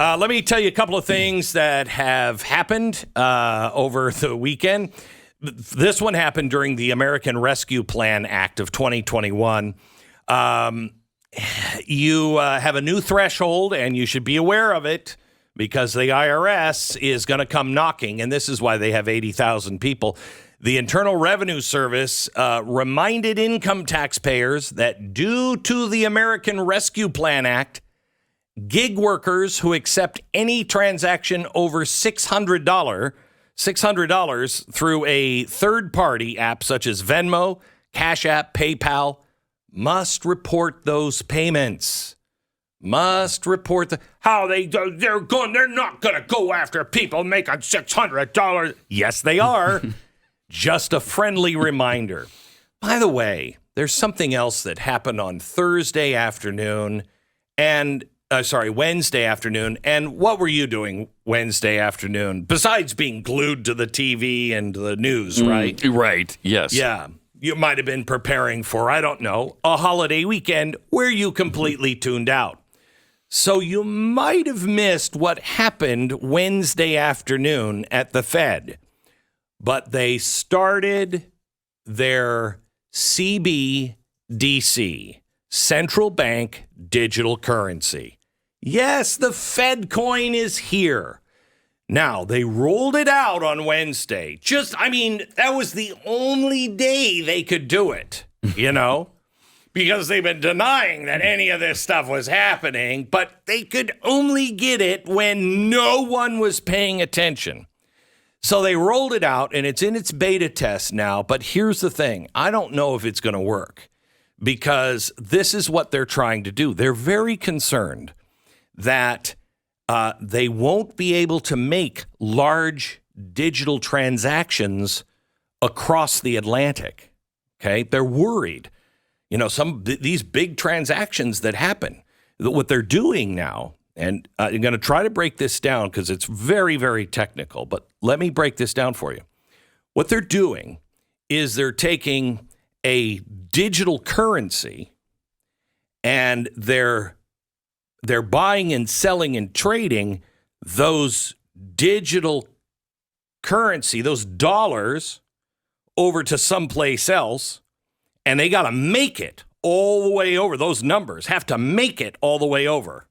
Let me tell you a couple of things that have happened over the weekend. This one happened during the American Rescue Plan Act of 2021. You have a new threshold, and you should be aware of it because the IRS is going to come knocking, and this is why they have 80,000 people. The Internal Revenue Service reminded income taxpayers that due to the American Rescue Plan Act, gig workers who accept any transaction over $600 through a third-party app such as Venmo, Cash App, PayPal, must report those payments. Must report how they're not going to go after people making $600. Yes, they are. Just a friendly reminder. By the way, there's something else that happened on Wednesday afternoon. And what were you doing Wednesday afternoon besides being glued to the TV and the news, right? Right, yes. Yeah. You might have been preparing for, I don't know, a holiday weekend where you completely tuned out. So you might have missed what happened Wednesday afternoon at the Fed. But they started their Cbdc, central bank digital currency. Yes, the Fed coin is here. Now, they rolled it out on Wednesday. That was the only day they could do it, because they've been denying that any of this stuff was happening, but they could only get it when no one was paying attention. So they rolled it out, and it's in its beta test now, but here's the thing. I don't know if it's going to work, because this is what they're trying to do. They're very concerned that they won't be able to make large digital transactions across the Atlantic. Okay, they're worried. These big transactions that happen. What they're doing now, and I'm going to try to break this down because it's very, very technical. But let me break this down for you. What they're doing is they're taking a digital currency and they're buying and selling and trading those digital currency, those dollars, over to someplace else, and they got to make it all the way over. Those numbers have to make it all the way over.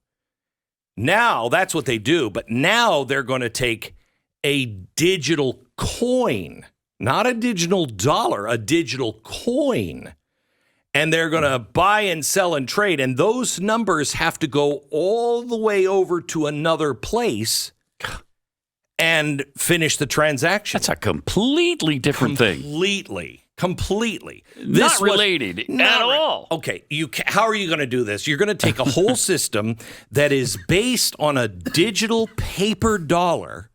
Now, that's what they do, but now they're going to take a digital coin, not a digital dollar, a digital coin, and they're going to buy and sell and trade. And those numbers have to go all the way over to another place and finish the transaction. That's a completely different thing. Completely. Not related at all. Okay, how are you going to do this? You're going to take a whole system that is based on a digital paper dollar.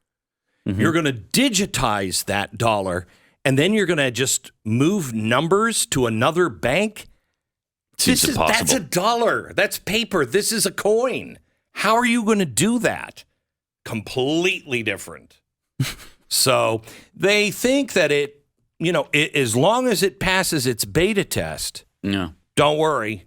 Mm-hmm. You're going to digitize that dollar, and then you're going to just move numbers to another bank. Seems impossible. That's a dollar. That's paper. This is a coin. How are you going to do that? Completely different. So they think that as long as it passes its beta test, don't worry.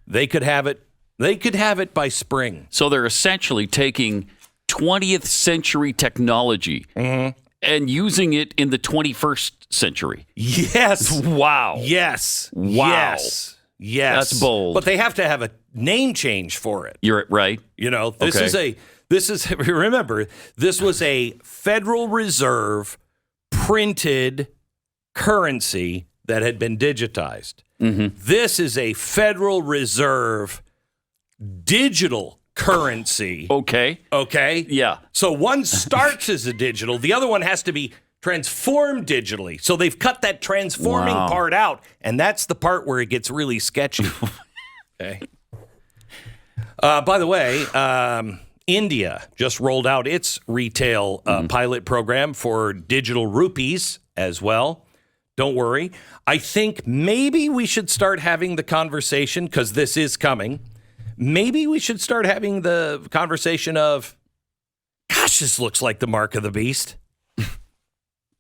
They could have it. They could have it by spring. So they're essentially taking 20th century technology and using it in the 21st century. Yes. Wow. Yes. Wow. Yes. That's bold. But they have to have a name change for it. You're right. Remember, this was a Federal Reserve printed currency that had been digitized. Mm-hmm. This is a Federal Reserve digital currency. Okay. Yeah. So one starts as a digital. The other one has to be transformed digitally. So they've cut that transforming part out, and that's the part where it gets really sketchy. Okay. By the way, India just rolled out its retail pilot program for digital rupees as well. Don't worry. I think maybe we should start having the conversation, because this is coming. Maybe we should start having the conversation of, gosh, this looks like the mark of the beast.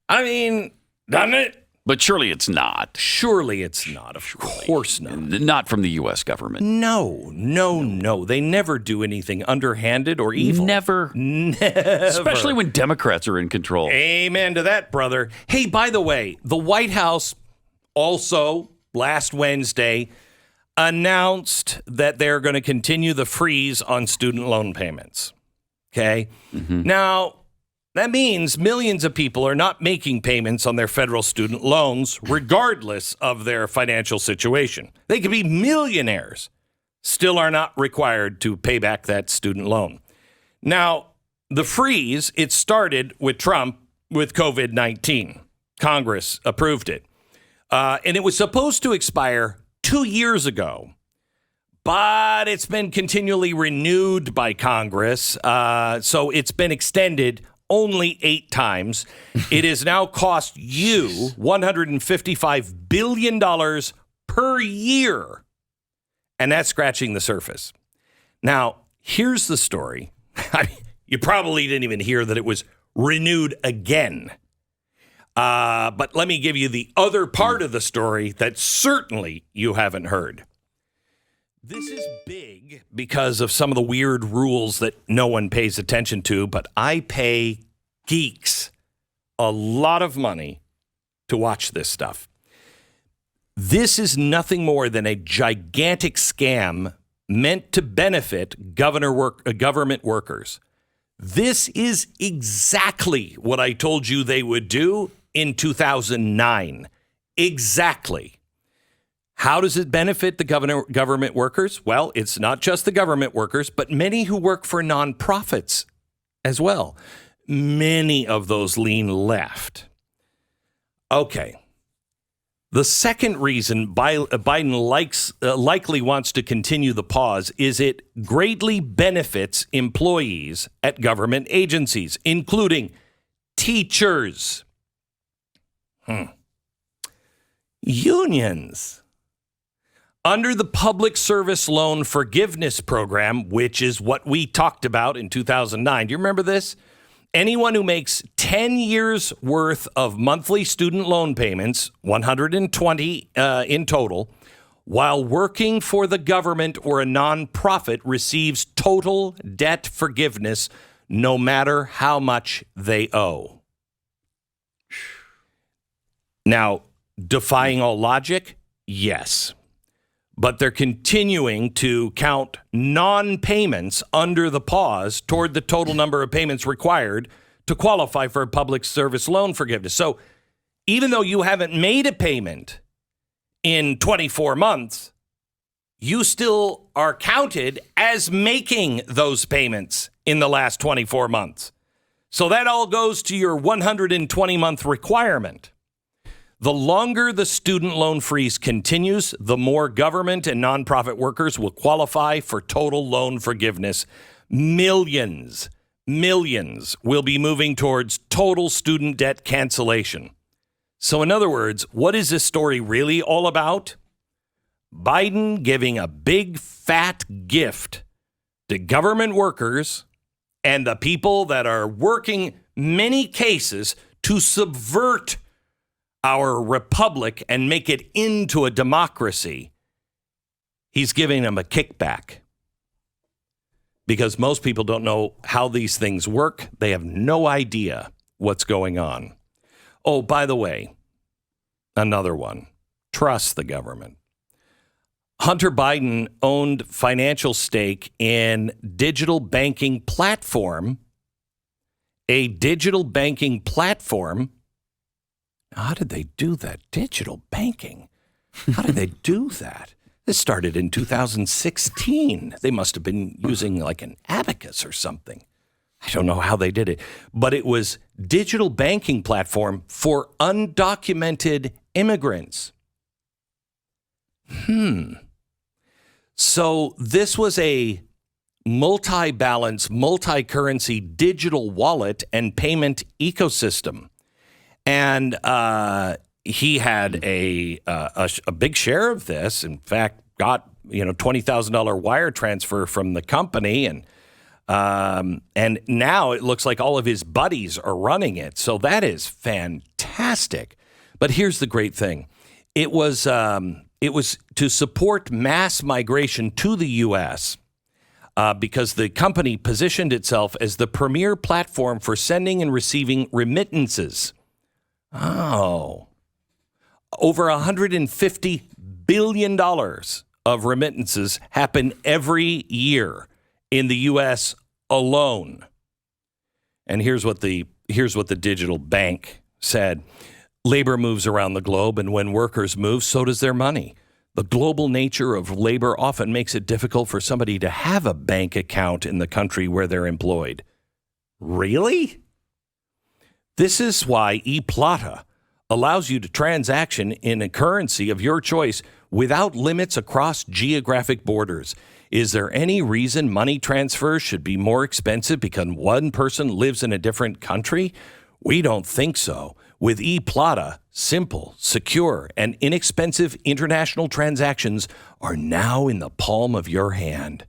I mean, doesn't it? But surely it's not. Surely it's not. Of course not. Not from the U.S. government. No. They never do anything underhanded or evil. Never. Especially when Democrats are in control. Amen to that, brother. Hey, by the way, the White House also last Wednesday announced that they're going to continue the freeze on student loan payments. Okay? Mm-hmm. Now, that means millions of people are not making payments on their federal student loans, regardless of their financial situation. They could be millionaires, still are not required to pay back that student loan. Now, the freeze, it started with Trump with COVID-19. Congress approved it. And it was supposed to expire 2 years ago, but it's been continually renewed by Congress. So it's been extended only 8 times. It has now cost you $155 billion per year. And that's scratching the surface. Now, here's the story. You probably didn't even hear that it was renewed again. But let me give you the other part of the story that certainly you haven't heard. This is big because of some of the weird rules that no one pays attention to, but I pay geeks a lot of money to watch this stuff. This is nothing more than a gigantic scam meant to benefit government workers. This is exactly what I told you they would do in 2009. Exactly. How does it benefit the government workers? Well, it's not just the government workers, but many who work for nonprofits as well. Many of those lean left. Okay. The second reason Biden likely wants to continue the pause is it greatly benefits employees at government agencies, including teachers, unions. Under the Public Service Loan Forgiveness Program, which is what we talked about in 2009. Do you remember this? Anyone who makes 10 years worth of monthly student loan payments, 120 in total, while working for the government or a nonprofit receives total debt forgiveness no matter how much they owe. Now, defying all logic? Yes. But they're continuing to count non-payments under the pause toward the total number of payments required to qualify for public service loan forgiveness. So even though you haven't made a payment in 24 months, you still are counted as making those payments in the last 24 months. So that all goes to your 120-month requirement. The longer the student loan freeze continues, the more government and nonprofit workers will qualify for total loan forgiveness. Millions will be moving towards total student debt cancellation. So in other words, what is this story really all about? Biden giving a big fat gift to government workers and the people that are working many cases to subvert our republic and make it into a democracy. He's giving them a kickback because most people don't know how these things work. They have no idea what's going on. Oh, by the way, another one. Trust the government. Hunter Biden owned financial stake in digital banking platform, a digital banking platform. How did they do that? Digital banking. How did they do that? This started in 2016. They must have been using like an abacus or something. I don't know how they did it, but it was digital banking platform for undocumented immigrants. So this was a multi-balance, multi-currency digital wallet and payment ecosystem. And he had a big share of this. In fact, got $20,000 wire transfer from the company, and now it looks like all of his buddies are running it. So that is fantastic. But here's the great thing. It was to support mass migration to the U.S. Because the company positioned itself as the premier platform for sending and receiving remittances. Oh. Over $150 billion of remittances happen every year in the U.S. alone. And here's what the digital bank said. Labor moves around the globe, and when workers move, so does their money. The global nature of labor often makes it difficult for somebody to have a bank account in the country where they're employed. Really? This is why ePlata allows you to transaction in a currency of your choice without limits across geographic borders. Is there any reason money transfers should be more expensive because one person lives in a different country? We don't think so. With ePlata, simple, secure, and inexpensive international transactions are now in the palm of your hand.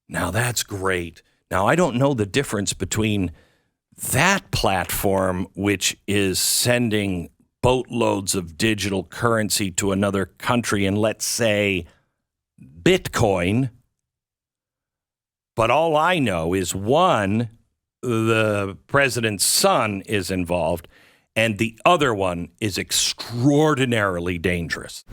Now that's great. Now I don't know the difference between that platform, which is sending boatloads of digital currency to another country, and let's say Bitcoin. But all I know is one, the president's son is involved, and the other one is extraordinarily dangerous.